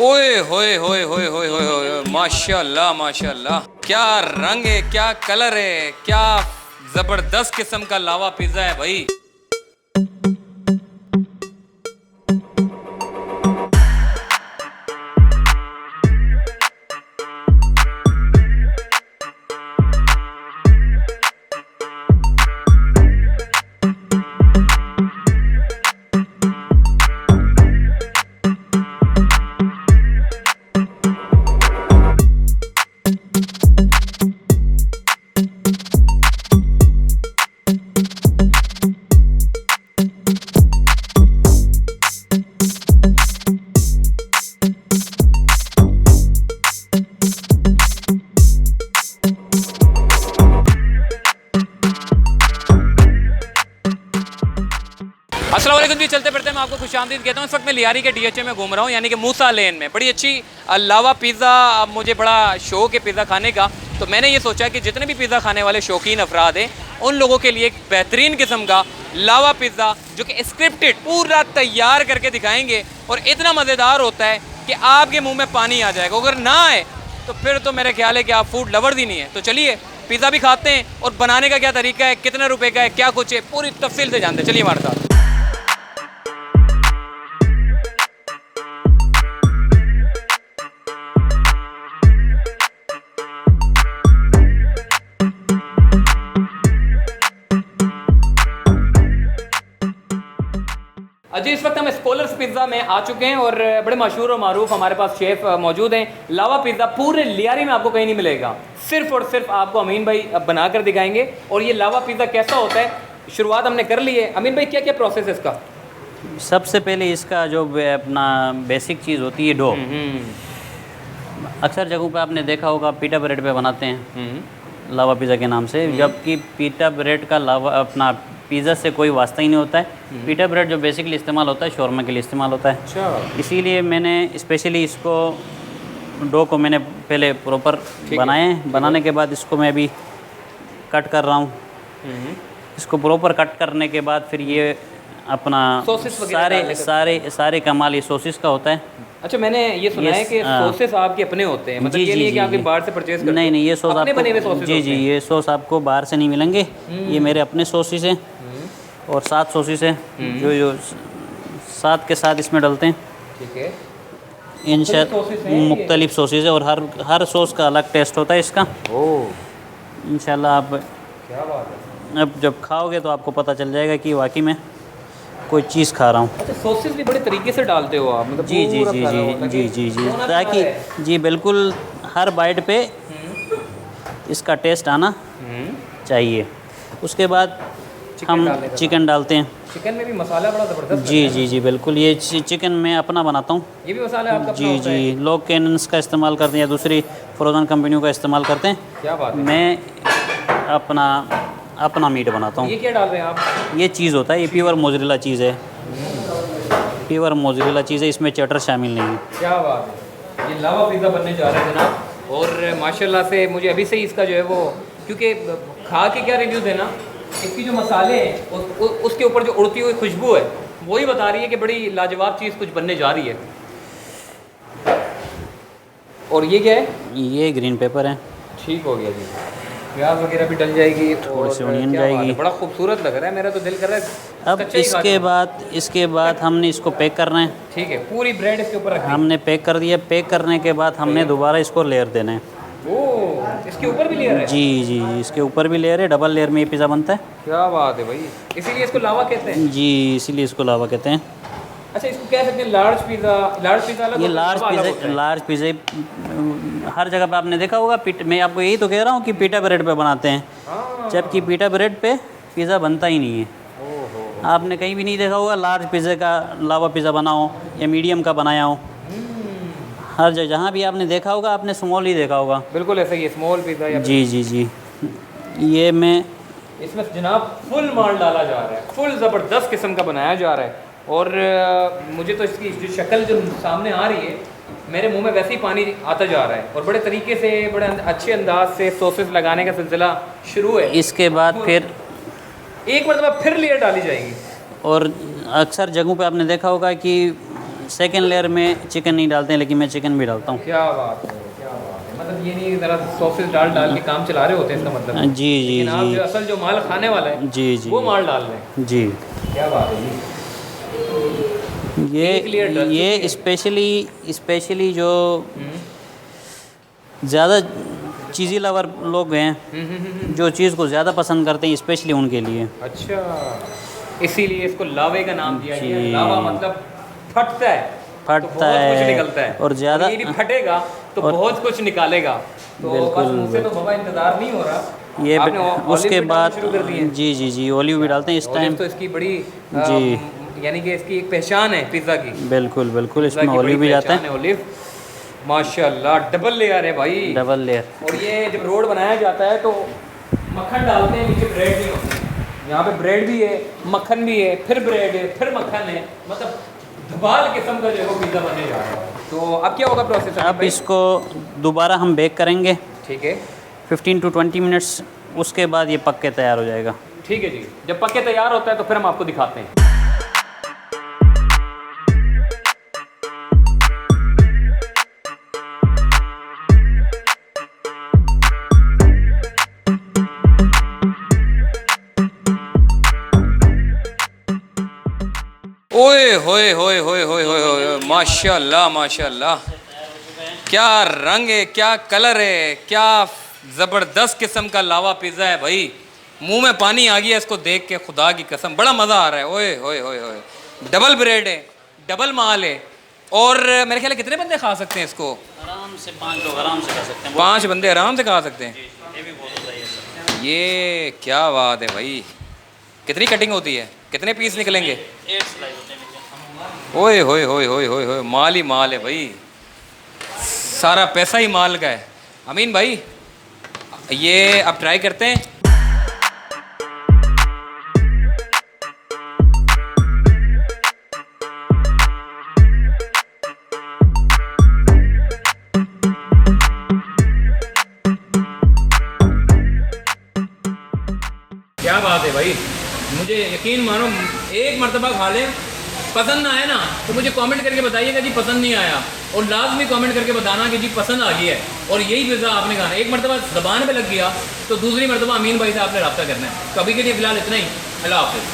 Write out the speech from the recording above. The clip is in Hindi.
ओए होए होए होए होए होए होए, माशाल्लाह माशाल्लाह, क्या रंग है, क्या कलर है, क्या जबरदस्त किस्म का लावा पिज्जा है भाई। अस्सलाम वालेकुम जी, चलते फिरते मैं आपको खुशामदीद कहता हूँ। इस वक्त मैं लियारी के डीएचए में घूम रहा हूँ, यानी कि मूसा लेन में। बड़ी अच्छी लावा पिज़्ज़ा, अब मुझे बड़ा शौक है पिज़्ज़ा खाने का, तो मैंने ये सोचा कि जितने भी पिज़्ज़ा खाने वाले शौकीन अफराद हैं उन लोगों के लिए एक बेहतरीन किस्म का लावा पिज़्ज़ा जो कि स्क्रिप्टेड पूरा तैयार करके दिखाएंगे, और इतना मज़ेदार होता है कि आपके मुँह में पानी आ जाएगा। अगर ना आए तो फिर तो मेरे ख्याल है कि आप फूड लवर ही नहीं है। तो चलिए पिज़्ज़ा भी खाते हैं, और बनाने का क्या तरीका है, कितने रुपए का है, क्या कुछ है, पूरी तफसील से जानते हैं। चलिए हमारे साथ। जी, इस वक्त हम स्कॉलर्स पिज़्ज़ा में आ चुके हैं, और बड़े मशहूर और मारूफ हमारे पास शेफ़ मौजूद हैं। लावा पिज़्ज़ा पूरे लियारी में आपको कहीं नहीं मिलेगा, सिर्फ और सिर्फ आपको अमीन भाई बना कर दिखाएंगे। और ये लावा पिज़्ज़ा कैसा होता है, शुरुआत हमने कर ली है। अमीन भाई, क्या क्या प्रोसेस है इसका? सबसे पहले इसका जो अपना बेसिक चीज़ होती है डो। अक्सर जगहों पे आपने देखा होगा पीटा ब्रेड पे बनाते हैं लावा पिज़्ज़ा के नाम से, जबकि पीटा ब्रेड का लावा अपना पिज़्ज़ा से कोई वास्ता ही नहीं होता है। पीटा ब्रेड जो बेसिकली इस्तेमाल होता है शौरमा के लिए इस्तेमाल होता है। अच्छा, इसीलिए मैंने स्पेशली इसको डो को मैंने पहले प्रॉपर बनाए हैं। बनाने के बाद इसको मैं अभी कट कर रहा हूँ। इसको प्रॉपर कट करने के बाद फिर ये अपना सॉसेस वगैरह डालने का? सारे कमाल ये सॉसेस का होता है। अच्छा, मैंने ये सुना है कि सॉसेस आपके अपने होते हैं, मतलब ये नहीं है कि आप बाहर से परचेज करते हैं? नहीं, ये सॉस अपने बने हुए आपको सॉसेस जी, ये सॉस आपको बाहर से नहीं मिलेंगे। ये मेरे अपने सॉसेस हैं, और 7 सॉसेस हैं जो साथ के साथ इसमें डलते हैं। ठीक है, इन sauces हैं ये? मुख्तलिफ सॉसेस है, और हर सॉस का अलग टेस्ट होता है इसका। ओह, इंशाल्लाह आप क्या बात है। अब जब खाओगे तो आपको पता चल जाएगा कि वाकई में कोई चीज़ खा रहा हूँ। अच्छा, सॉसेस भी बड़े तरीके से डालते हो आप, मतलब जी जी पूरा जी भरा हुआ, जी ताकि जी जी जी होना ताकि है। जी बिल्कुल हर बाइट पे इसका टेस्ट आना चाहिए। उसके बाद हम डालने का चिकन डालते हैं। चिकन में भी मसाला बड़ा ज़बरदस्त जी जी जी बिल्कुल, ये चिकन मैं अपना बनाता हूँ। ये भी मसाला आपका अपना जी होता है? जी, लोग कैनन्स का इस्तेमाल करते हैं या दूसरी फ्रोज़न कंपनियों का इस्तेमाल करते हैं। क्या बात है। मैं अपना मीट बनाता हूँ। ये क्या डाल रहे हैं आप? ये चीज़ होता है, ये प्योर मोज़रेला चीज़ है। प्योर मोज़रेला चीज़ है, इसमें चटर शामिल नहीं है। क्या बात है। ये लावा पिज़्ज़ा बनने जा रहा है जनाब, और माशाल्लाह से मुझे अभी से ही इसका जो है वो, क्योंकि खा के क्या रिव्यूज़ है ना, इसकी जो मसाले हैं उसके ऊपर जो उड़ती हुई खुशबू है वही बता रही है कि बड़ी लाजवाब चीज़ कुछ बनने जा रही है। और ये क्या है? ये ग्रीन पेपर है। ठीक हो गया जी, प्याज वगैरह भी डल जाएगी, थोड़ी सी और ऑनियन क्या बात जाएगी। है, बड़ा खूबसूरत लग रहा है, मेरा तो दिल कर रहा है अब कच्चा ही खा जाऊं। इसके बाद हमने इसको पैक करना है। ठीक है, पूरी ब्रेड इसके ऊपर रखनी हमने पैक कर दिया। पैक करने के बाद हमने दोबारा इसको लेयर देना है। है। ओह, इसके ऊपर भी लेयर है? जी जी जी, इसके ऊपर भी लेयर है। डबल लेयर में ये पिज़्ज़ा बनता है। क्या बात है भाई, इसीलिए इसको लावा कहते हैं। जी, इसीलिए इसको लावा कहते हैं। अच्छा, इसको कह सकते हैं लार्ज पिज़्ज़ा। लार्ज पिज़्ज़ा अलग ये होता है, लावा अलग होता है। लार्ज पिज़्ज़ा हर जगह पे आपने देखा होगा। मैं आपको यही तो कह रहा हूँ कि पीटा ब्रेड पे बनाते हैं, जबकि पीटा ब्रेड पे पिज़्ज़ा बनता ही नहीं है। आपने कहीं भी नहीं देखा होगा लार्ज पिज़्ज़ा का लावा पिज़्ज़ा बना हो या मीडियम का बनाया हो। हर जगह जहाँ भी आपने देखा होगा आपने स्मॉल ही देखा होगा। बिल्कुल ऐसा ही है, स्मॉल पिज़्ज़ा या जी जी जी, ये मैं इसमें जनाब फुल माल डाला जा रहा है, फुल ज़बरदस्त किस्म का बनाया जा रहा है। और मुझे तो इसकी जो शक्ल जो सामने आ रही है, मेरे मुंह में वैसे ही पानी आता जा रहा है, और बड़े तरीके से बड़े अच्छे अंदाज से सॉसेस लगाने का सिलसिला शुरू है। इसके बाद फिर एक मरतबा फिर लेयर डाली जाएगी। और अक्सर जगहों पे आपने देखा होगा कि सेकंड लेयर में चिकन नहीं डालते हैं, लेकिन मैं चिकन भी डालता हूँ। क्या बात है, क्या बात है। मतलब ये नहीं ज़रा सॉसेस डाल डाल के काम चला रहे होते हैं, इसका मतलब। जी जी लेकिन आप जो जी असल जो माल खाने वाला है जी जी वो माल डाल रहे हैं। जी। क्या बात है जी। एक layer डल चुकी ये है। स्पेशली जो ज़्यादा चीज़ी लवर लोग हैं, जो चीज़ को ज़्यादा पसंद करते हैं, स्पेशली उनके लिए। अच्छा, इसीलिए इसको लावे का नाम दिया गया है। जी। लावा मतलब फटता है, तो फटता बहुत कुछ है निकलता है। और ज़्यादा ये भी फटेगा तो और- बहुत कुछ निकालेगा। तो बिल्कुल, बस मुझसे तो बाबा इंतज़ार नहीं हो रहा। ये आपने ऑलिव उसके भी डालना बाद शुरू कर दिए। जी जी जी ओलिव भी डालते हैं इस ऑलिव टाइम। तो इसकी बड़ी जी। यानी कि इसकी एक पहचान है पिज़्ज़ा की। बिल्कुल बिल्कुल, पिज़्ज़ा इसमें की बड़ी ओलिव भी जाता पहचान है। ऑलिव। माशाल्लाह, डबल लेयर है भाई। Double layer. और ये जब रोड बनाया जाता है तो मक्खन डालते हैं, नीचे ब्रेड नहीं होती। यहाँ पे ब्रेड भी है, मक्खन भी है, फिर ब्रेड है, फिर मक्खन है। मतलब धबाल किस्म का जो है वो पिज़्ज़ा बनने जा रहा है। तो अब क्या होगा प्रोसेस? अब इसको दोबारा हम बेक करेंगे ठीक है, 15 to 20 मिनट्स। उसके बाद ये पक के तैयार हो जाएगा। ठीक है जी। जब पक के तैयार होता है तो फिर हम आपको दिखाते हैं। ओए होए होए होए होए होए होए, माशाल्लाह माशाल्लाह, क्या रंग है, क्या कलर है, क्या ज़बरदस्त किस्म का लावा पिज़्ज़ा है भाई। मुंह में पानी आ गया इसको देख के, खुदा की कसम बड़ा मज़ा आ रहा है। ओए होए होए होए, डबल ब्रेड है, डबल माल है। और मेरे ख्याल है कितने बंदे खा सकते हैं इसको? आराम से 5 लोग आराम से खा सकते हैं। 5 बंदे आराम से खा सकते हैं। ये भी बहुत होता है ये सब। ये क्या बात है भाई। कितनी कटिंग होती है, कितने पीस निकलेंगे? 8 स्लाइस होते हैं। ओए होए होए होए होए होए, माल ही माल है भाई, सारा पैसा ही माल का है। अमीन भाई, ये अब ट्राई करते हैं। क्या बात है भाई, मुझे यकीन मानो, एक मरतबा खा लें, पसंद ना आए ना तो मुझे कमेंट करके बताइएगा जी पसंद नहीं आया, और लाजमी कमेंट करके बताना कि जी पसंद आ गई है और यही पिज़्ज़ा आपने खाना। एक मरतबा ज़बान पे लग गया तो दूसरी मरतबा अमीन भाई से आपने रब्ता करना है। तो अभी के लिए फ़िलहाल इतना ही। अल्लाह हाफ़िज़।